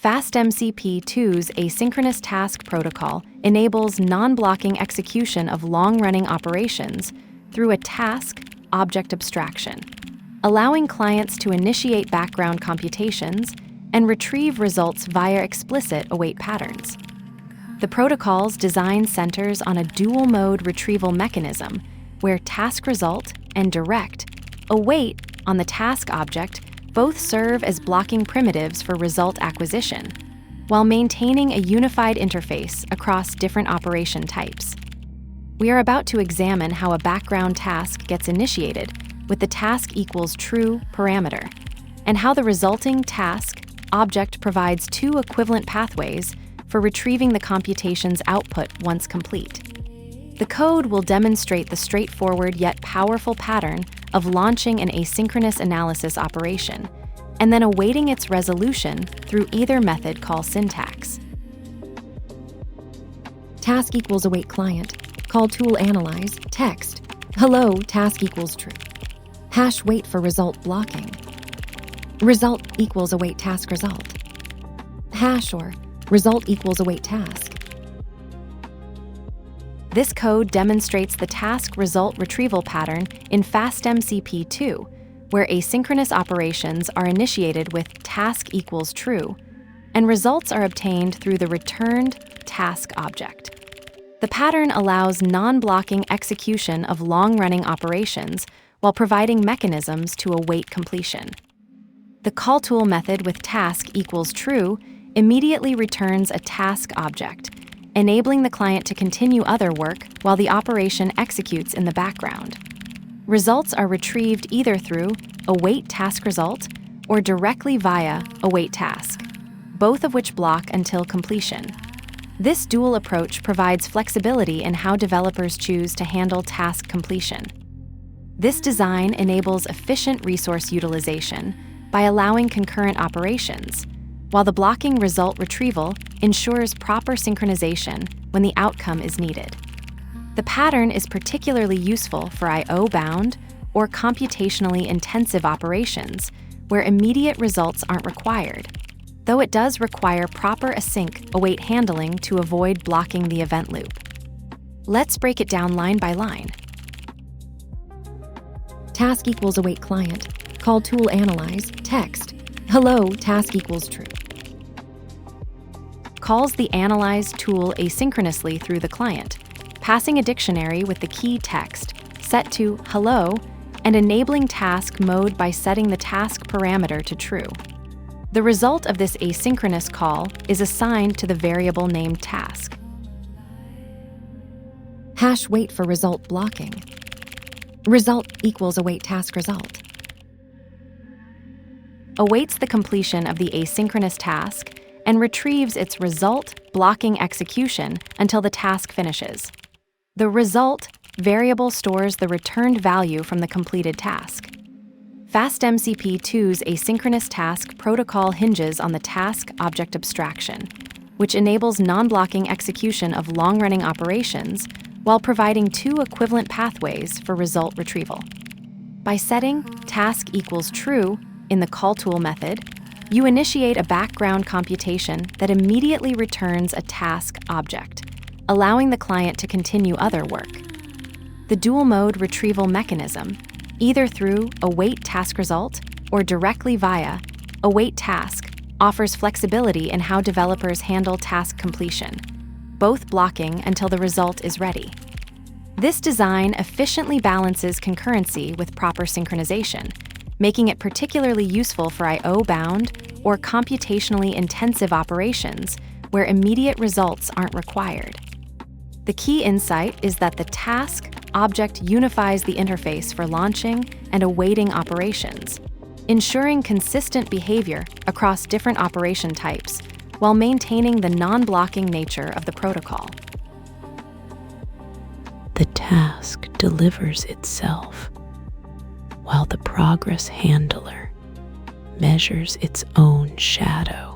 FastMCP2's asynchronous task protocol enables non-blocking execution of long-running operations through a task-object abstraction, allowing clients to initiate background computations and retrieve results via explicit await patterns. The protocol's design centers on a dual-mode retrieval mechanism where task result and direct await on the task object both serve as blocking primitives for result acquisition, while maintaining a unified interface across different operation types. We are about to examine how a background task gets initiated with the task equals true parameter, and how the resulting task object provides two equivalent pathways for retrieving the computation's output once complete. The code will demonstrate the straightforward yet powerful pattern of launching an asynchronous analysis operation and then awaiting its resolution through either method call syntax. Task equals await client, call tool analyze, text, hello, task equals true. Hash wait for result blocking. Result equals await task result. Hash or result equals await task. This code demonstrates the task result retrieval pattern in FastMCP2, where asynchronous operations are initiated with task equals true, and results are obtained through the returned task object. The pattern allows non-blocking execution of long-running operations while providing mechanisms to await completion. The call tool method with task equals true immediately returns a task object, enabling the client to continue other work while the operation executes in the background. Results are retrieved either through await task result or directly via await task, both of which block until completion. This dual approach provides flexibility in how developers choose to handle task completion. This design enables efficient resource utilization by allowing concurrent operations, while the blocking result retrieval ensures proper synchronization when the outcome is needed. The pattern is particularly useful for I/O-bound or computationally intensive operations where immediate results aren't required, though it does require proper async await handling to avoid blocking the event loop. Let's break it down line by line. Task equals await client, call tool analyze, text, hello, task equals true. Calls the analyze tool asynchronously through the client, passing a dictionary with the key text set to hello and enabling task mode by setting the task parameter to true. The result of this asynchronous call is assigned to the variable named task. Hash wait for result blocking. Result equals await task result. Awaits the completion of the asynchronous task and retrieves its result blocking execution until the task finishes. The result variable stores the returned value from the completed task. FastMCP2's asynchronous task protocol hinges on the task object abstraction, which enables non-blocking execution of long-running operations while providing two equivalent pathways for result retrieval. By setting task equals true in the call tool method, you initiate a background computation that immediately returns a task object, allowing the client to continue other work. The dual-mode retrieval mechanism, either through await task result or directly via await task, offers flexibility in how developers handle task completion, both blocking until the result is ready. This design efficiently balances concurrency with proper synchronization, making it particularly useful for I/O-bound or computationally intensive operations where immediate results aren't required. The key insight is that the task object unifies the interface for launching and awaiting operations, ensuring consistent behavior across different operation types while maintaining the non-blocking nature of the protocol. The task delivers itself, while the progress handler measures its own shadow.